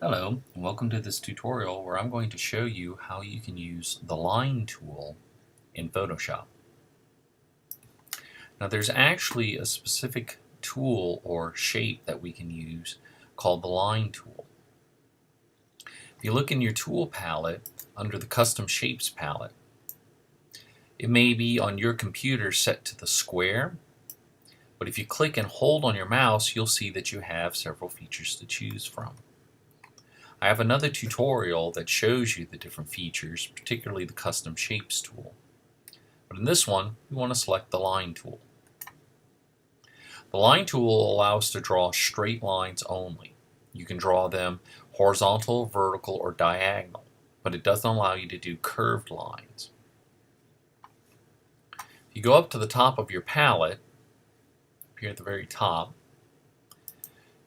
Hello, and welcome to this tutorial where I'm going to show you how you can use the line tool in Photoshop. Now there's actually a specific tool or shape that we can use called the line tool. If you look in your tool palette under the custom shapes palette, it may be on your computer set to the square, but if you click and hold on your mouse you'll see that you have several features to choose from. I have another tutorial that shows you the different features, particularly the custom shapes tool. But in this one, we want to select the line tool. The line tool will allow us to draw straight lines only. You can draw them horizontal, vertical, or diagonal, but it doesn't allow you to do curved lines. If you go up to the top of your palette, up here at the very top,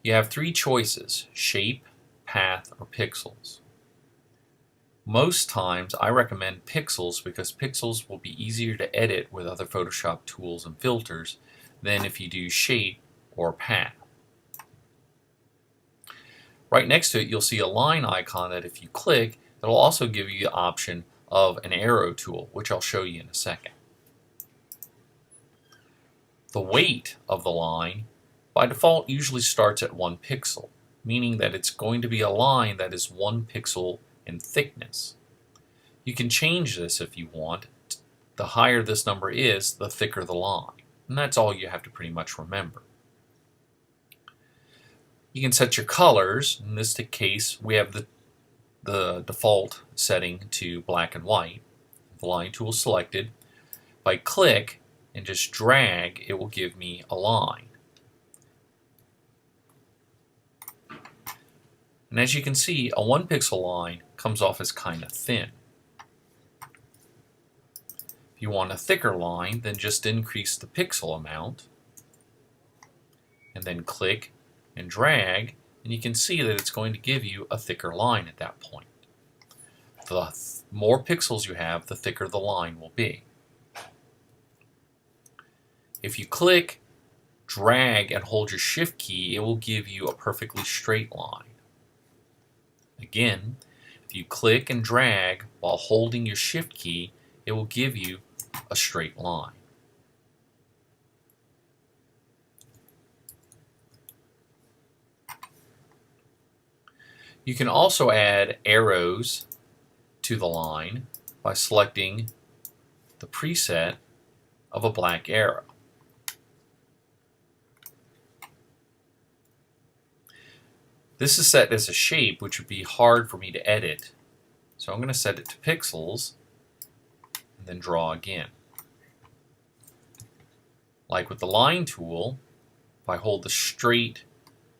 you have three choices: shape, path, or pixels. Most times I recommend pixels because pixels will be easier to edit with other Photoshop tools and filters than if you do shape or path. Right next to it you'll see a line icon that if you click, it'll also give you the option of an arrow tool, which I'll show you in a second. The weight of the line by default usually starts at 1 pixel, meaning that it's going to be a line that is 1 pixel in thickness. You can change this if you want. The higher this number is, the thicker the line. And that's all you have to pretty much remember. You can set your colors. In this case, we have the default setting to black and white. The line tool selected. If I click and just drag, it will give me a line. And as you can see, a 1 pixel line comes off as kind of thin. If you want a thicker line, then just increase the pixel amount and then click and drag, and you can see that it's going to give you a thicker line at that point. The more pixels you have, the thicker the line will be. If you click, drag, and hold your shift key, it will give you a perfectly straight line. Again, if you click and drag while holding your shift key, it will give you a straight line. You can also add arrows to the line by selecting the preset of a black arrow. This is set as a shape, which would be hard for me to edit. So I'm going to set it to pixels and then draw again. Like with the line tool, if I hold the straight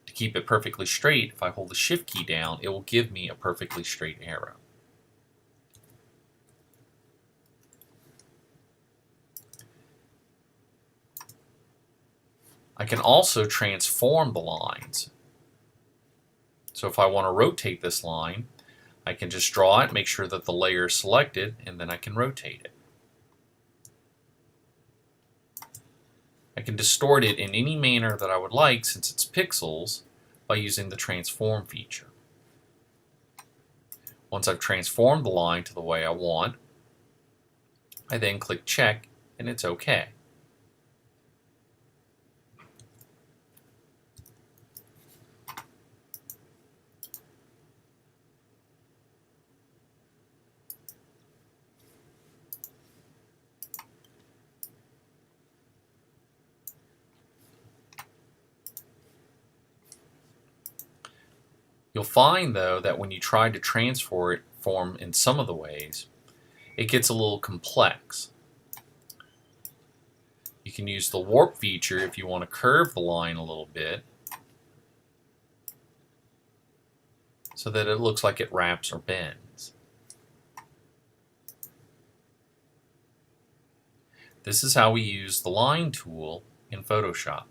to keep it perfectly straight, if I hold the shift key down, it will give me a perfectly straight arrow. I can also transform the lines. So if I want to rotate this line, I can just draw it, make sure that the layer is selected, and then I can rotate it. I can distort it in any manner that I would like since it's pixels by using the transform feature. Once I've transformed the line to the way I want, I then click check and it's okay. You'll find though that when you try to transform in some of the ways, it gets a little complex. You can use the warp feature if you want to curve the line a little bit so that it looks like it wraps or bends. This is how we use the line tool in Photoshop.